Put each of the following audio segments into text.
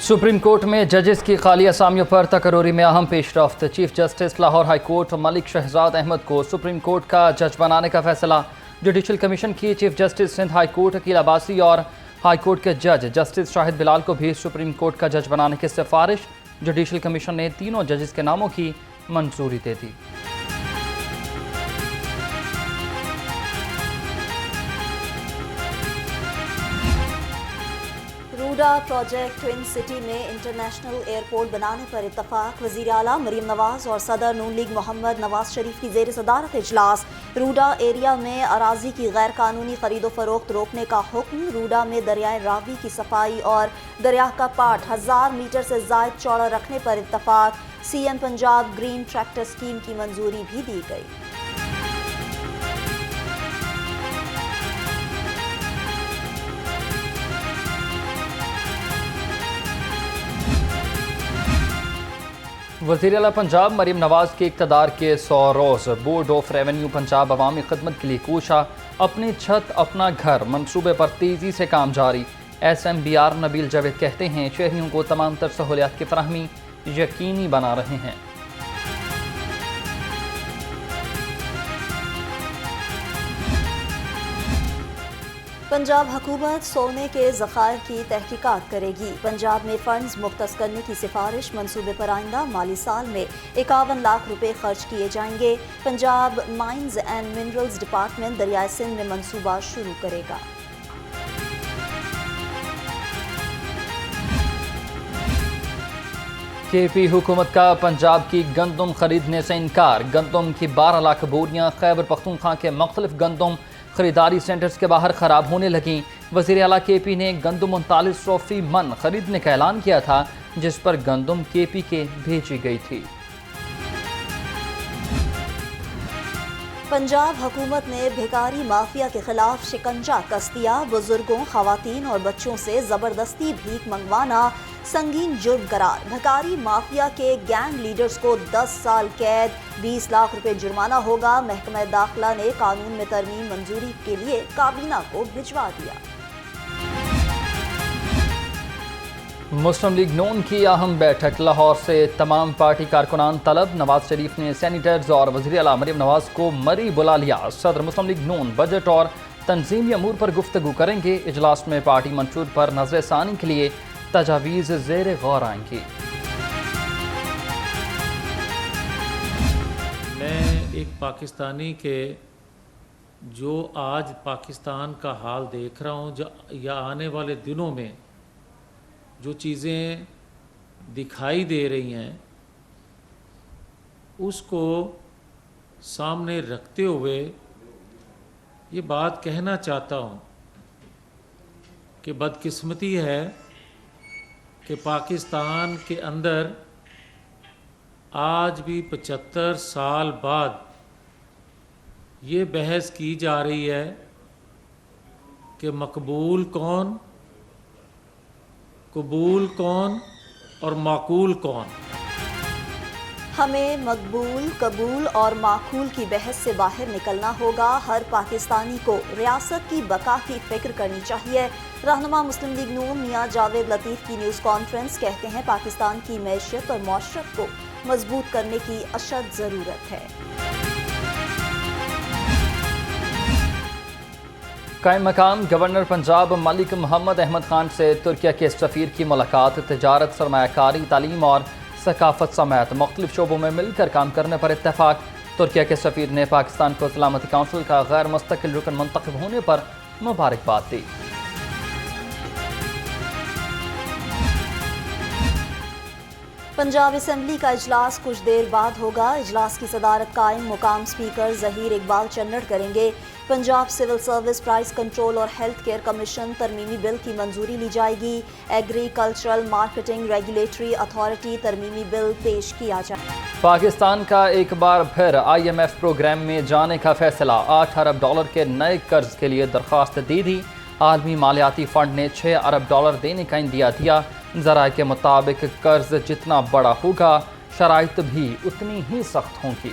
Supreme court में जजेस की खाली असामियों पर तकरूरी में अहम पेशरफ्त। Chief justice Lahore high court Malik Shahzad Ahmad को सुप्रीम कोर्ट का जज बनाने का फैसला। जुडिशल कमीशन की chief justice Sindh high court Aqeel Abbasi और हाई कोर्ट के जज जस्टिस शाहिद बिलाल को भी सुप्रीम कोर्ट का जज बनाने की सिफारिश। जुडिशल कमीशन ने तीनों जजेस के नामों की मंजूरी दे दी। रूडा प्रोजेक्ट ट्विन सिटी में इंटरनेशनल एयरपोर्ट बनाने पर इत्तफाक। वज़ीर आला मरीम नवाज और सदर नून लीग मोहम्मद नवाज शरीफ की ज़ेर सदारत इजलास। रूडा एरिया में अराजी की गैर कानूनी खरीदो फरोख्त रोकने का हुक्म। रूडा में दरियाए रावी की सफाई और दरिया का पाट 1000 मीटर से ज़ायद चौड़ा रखने पर इत्तफाक। CM Punjab green tractor scheme की मंजूरी भी दी गई। वज़ीर आला पंजाब मरीम नवाज के इक़्तिदार के 100 रोज़। बोर्ड ऑफ रेवेन्यू पंजाब अवामी खिदमत के लिए कोशा। अपनी छत अपना घर मंसूबे पर तेज़ी से काम जारी। SMBR नबील जावेद कहते हैं शहरियों को तमाम तर सहूलियात की फराहमी यकीनी बना रहे हैं। पंजाब हुकूमत सोने के ज़खायर की तहकीकात करेगी। पंजाब में फंड्स मुख्तस करने की सिफारिश। मंसूबे पर आइंदा माली साल में 51 लाख रुपए खर्च किए जाएंगे। Punjab mines and minerals department दरियाए सिंध में मंसूबा शुरू करेगा। KP हुकूमत का पंजाब की गंदम खरीदने से इनकार। गंदम की 12 लाख बोरियां खैबर पख्तूनख्वा के मुख्तलिफ गंदम खरीदारी सेंटर्स के बाहर खराब होने लगीं। वज़ीर आला KP ने गंदम 3900 फी मन खरीदने का ऐलान किया था, जिस पर गंदम KP के भेजी गई थी। पंजाब हुकूमत ने भिखारी माफिया के खिलाफ शिकंजा कस दिया। बुजुर्गों, खवातीन और बच्चों से जबरदस्ती भीख मंगवाना संगीन जुर्म करार। भिखारी माफिया के गैंग लीडर्स को 10 साल कैद, 20 लाख रुपए जुर्माना होगा। महकमा दाखिला ने कानून में तरमीम मंजूरी के लिए काबीना को भिजवा दिया। मुस्लिम लीग नून की अहम बैठक। लाहौर से तमाम पार्टी कारकुनान तलब। नवाज शरीफ ने सैनिटर्स और वज़ीर आला मरीम नवाज को मरी बुला लिया। सदर मुस्लिम लीग नून बजट और तंजीमी अमूर पर गुफ्तगू करेंगे। इजलास में पार्टी मंशूर पर नजर सानी के लिए तजावीज़ ज़ेर गौर आएंगी। मैं एक पाकिस्तानी के जो आज पाकिस्तान का हाल देख रहा हूँ या आने वाले दिनों में जो चीज़ें दिखाई दे रही हैं, उसको सामने रखते हुए ये बात कहना चाहता हूँ कि बदकिस्मती है कि पाकिस्तान के अंदर आज भी 75 साल बाद ये बहस की जा रही है कि मकबूल कौन, कबूल कौन और माकूल कौन। हमें मकबूल, कबूल और माकूल की बहस से बाहर निकलना होगा। हर पाकिस्तानी को रियासत की बका की फिक्र करनी चाहिए। रहनुमा मुस्लिम लीग नून मियां जावेद लतीफ़ की न्यूज़ कॉन्फ्रेंस कहते हैं पाकिस्तान की मैशियत और मौशरत को मजबूत करने की अशद ज़रूरत है। कायम मकाम गवर्नर पंजाब मलिक मोहम्मद अहमद खान से तुर्किया के सफ़ीर की मुलाकात। तिजारत, सरमायाकारी, तालीम और सकाफत समेत मुख्तलिफ शोबों में मिलकर काम करने पर इत्तेफाक। तुर्किया के सफ़ीर ने पाकिस्तान को सलामती काउंसिल का गैर मुस्तकिल रुकन मुंतखब होने पर मुबारकबाद दी। पंजाब असेंबली का इजलास कुछ देर बाद होगा। इजलास की सदारत कायम मुकाम स्पीकर ज़हीर इकबाल चन्नड़ करेंगे। Punjab civil service price control और हेल्थ केयर कमीशन तरमीमी बिल की मंजूरी ली जाएगी। एग्रीकल्चरल मार्केटिंग रेगुलेटरी अथॉरिटी तरमीमी बिल पेश किया जाए। पाकिस्तान का एक बार फिर IMF प्रोग्राम में जाने का फैसला। $8 अरब के नए कर्ज के लिए दरख्वास्त दी थी। आलमी मालियाती फंड ने $6 अरब देने का इंदिया दिया। ज़राए के मुताबिक कर्ज जितना बड़ा होगा, शराइत भी उतनी ही सख्त होंगी।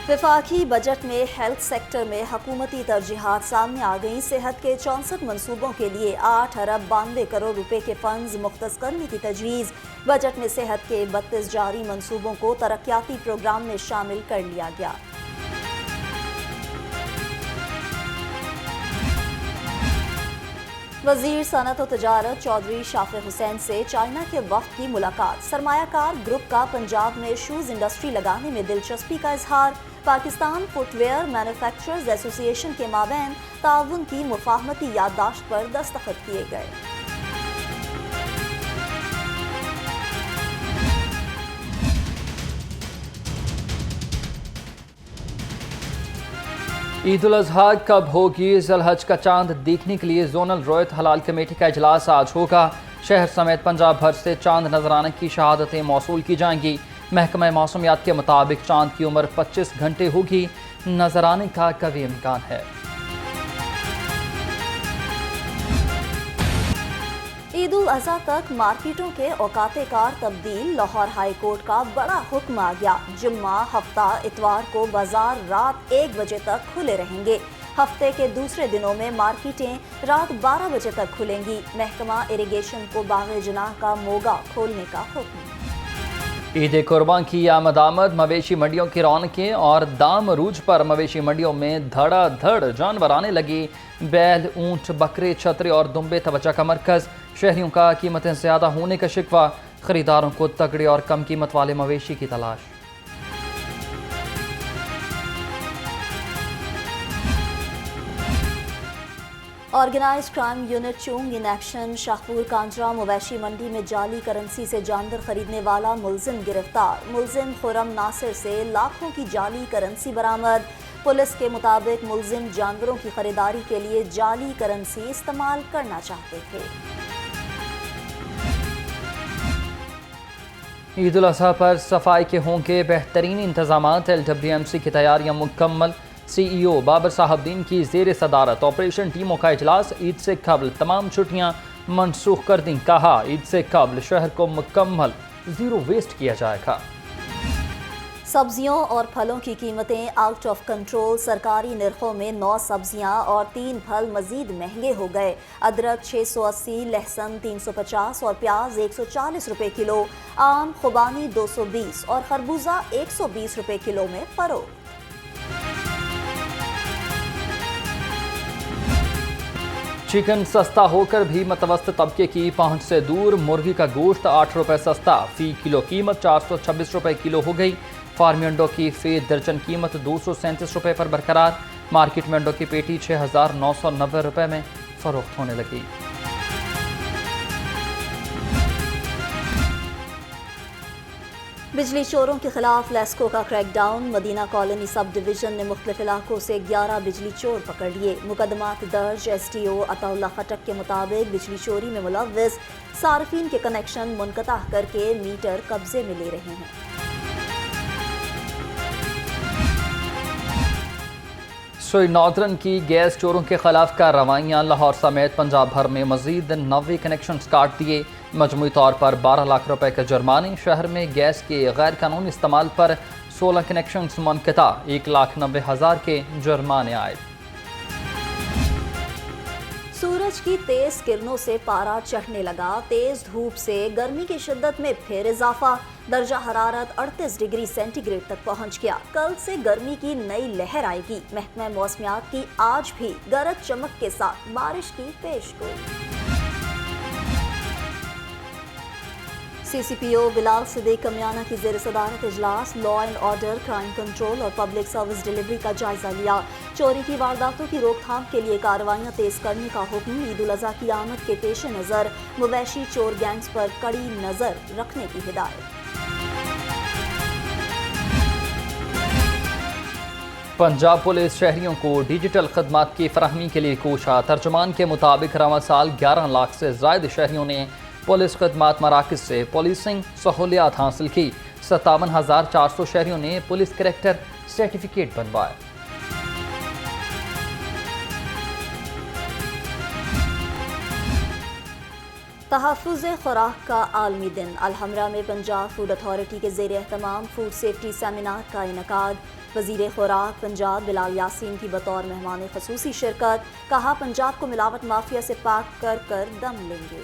वफाकी बजट में हेल्थ सेक्टर में हुकूमती तरजीहात सामने आ गई। सेहत के 64 मनसूबों के लिए 8 अरब 92 करोड़ रुपए के फंड्स मुख्तस करने की तजवीज़। बजट में सेहत के 32 जारी मनसूबों को तरक्याती प्रोग्राम में शामिल कर लिया गया। वजीर सनत और तजारत चौधरी शाफे हुसैन से चाइना के वक्त की मुलाकात। सरमायाकार ग्रुप का पंजाब में शूज़ इंडस्ट्री लगाने में दिलचस्पी का इजहार। पाकिस्तान फुटवेयर मैन्युफैक्चरर्स एसोसिएशन के माबैन ताउन की मुफाहमती याददाश्त पर दस्तखत किए गए। ईद उल अजहा कब होगी? ज़ुल्हज का चांद देखने के लिए जोनल रोयत हलाल कमेटी का इजलास आज होगा। शहर समेत पंजाब भर से चांद नजर आने की शहादतें मौसूल की जाएंगी। महकमा मौसमियात के मुताबिक चांद की उम्र 25 घंटे होगी। नजर आने का कभी इम्कान है। ईद उल अज़हा तक मार्केटों के औकाते कार तब्दील। लाहौर हाई कोर्ट का बड़ा हुक्म आ गया। जुम्मा, हफ्ता, इतवार को बाजार रात 1 बजे तक खुले रहेंगे। हफ्ते के दूसरे दिनों में मार्केटें रात 12 बजे तक खुलेंगी। महकमा इरिगेशन को बाग़ जनाह का मोगा खोलने का हुक्म। ईद कुर्बान की आमद मवेशी मंडियों की रौनकें और दाम अरूज पर मवेशी मंडियों में धड़ाधड़ जानवर आने लगी। बैल, ऊंट, बकरे, छतरे और दुम्बे तवज्जो का मरकज। शहरियों का कीमतें ज़्यादा होने का शिकवा। खरीदारों को तगड़े और कम कीमत वाले मवेशी की तलाश। Organised crime unit Chung in action. Shahpur Kanjra मवेशी मंडी में जाली करेंसी से जानवर खरीदने वाला मुलजिम गिरफ्तार। मुलजिम खुरम नासिर से लाखों की जाली करेंसी बरामद। पुलिस के मुताबिक मुलजिम जानवरों की खरीदारी के लिए जाली करेंसी इस्तेमाल करना चाहते थे। ईद उल अज़हा पर सफाई के होंगे बेहतरीन इंतजामात। LWMC की तैयारियां मुकम्मल। CEO बाबर साहबदीन की ज़ेर सदारत ऑपरेशन टीमों का इजलास। ईद से कबल तमाम छुट्टियां मनसूख कर दी। कहा, ईद से कबल शहर को मुकम्मल ज़ीरो वेस्ट किया जाएगा। सब्जियों और फलों की कीमतें आउट ऑफ कंट्रोल। सरकारी निर्खों में 9 सब्जियां और 3 फल मजीद महंगे हो गए। अदरक 680, लहसुन 350 और प्याज 140 रुपए किलो। आम, खुबानी 220 और खरबूजा 120 रुपए किलो में फरोख्त। चिकन सस्ता होकर भी मतवसत तबके की पहुंच से दूर। मुर्गी का गोश्त 8 रुपए सस्ता। फी किलो कीमत 426 रुपए किलो हो गई। फार्मी अंडों की फी दर्जन कीमत 237 रुपए पर बरकरार। मार्केट में अंडों की पेटी 6,990 रुपए में फरोख्त होने लगी। बिजली चोरों के खिलाफ लेस्को का crackdown. Madina colony sub division ने मुख्तलिफ इलाकों से 11 बिजली चोर पकड़ लिए। मुकदमात दर्ज। STO अताउल्ला खटक के मुताबिक बिजली चोरी में मुलव्विस सार्फिन के कनेक्शन मुनक़ता करके मीटर कब्जे में ले रहे हैं। सोई नॉर्दर्न की गैस चोरों के खिलाफ कार्रवाइयाँ। लाहौर समेत पंजाब भर में मजीद 90 कनेक्शन काट दिए। मजमूई तौर पर 12 लाख रुपए के जुर्माने। शहर में गैस के गैर कानूनी इस्तेमाल पर 16 कनेक्शन मुनक़ता। 1,90,000 के जुर्माने आए। सूरज की तेज किरणों से पारा चढ़ने लगा। तेज धूप से गर्मी की शिद्दत में फिर इजाफा। दर्जा हरारत 38 डिग्री सेंटीग्रेड तक पहुंच गया। कल से गर्मी की नई लहर आएगी। महकमा मौसमियात की आज भी गरज चमक के साथ बारिश की पेशगोई। CCPO बिलाल सिद्दीक कमियाना की ज़ेर सदारत इजलास। Law and order, crime control और पब्लिक सर्विस डिलीवरी का जायजा लिया। चोरी की वारदातों की रोकथाम के लिए कार्रवाइयाँ तेज करने का हुक्म। ईद उल अज़हा की आमद के पेश नज़र मवेशी चोर गैंग्स पर कड़ी नज़र रखने की हिदायत। पंजाब पुलिस शहरियों को डिजिटल खदमात की फराहमी के लिए कोशा। तर्जुमान के मुताबिक रवां साल 11 लाख से ज़ायद शहरियों ने पुलिस खदमात मराकज़ से पुलिसिंग सहूलियात हासिल की। 57,400 शहरियों ने पुलिस करैक्टर सर्टिफिकेट बनवाए। तहफ़्फ़ुज़ खुराक का आलमी दिन। अलहमरा में पंजाब फूड अथॉरिटी के ज़ेर एहतमाम फूड सेफ्टी सेमिनार का इनेकाद। وزیر خوراک پنجاب بلال یاسین کی بطور مہمان خصوصی شرکت، کہا پنجاب کو ملاوٹ مافیا سے پاک کر کر دم لیں گے۔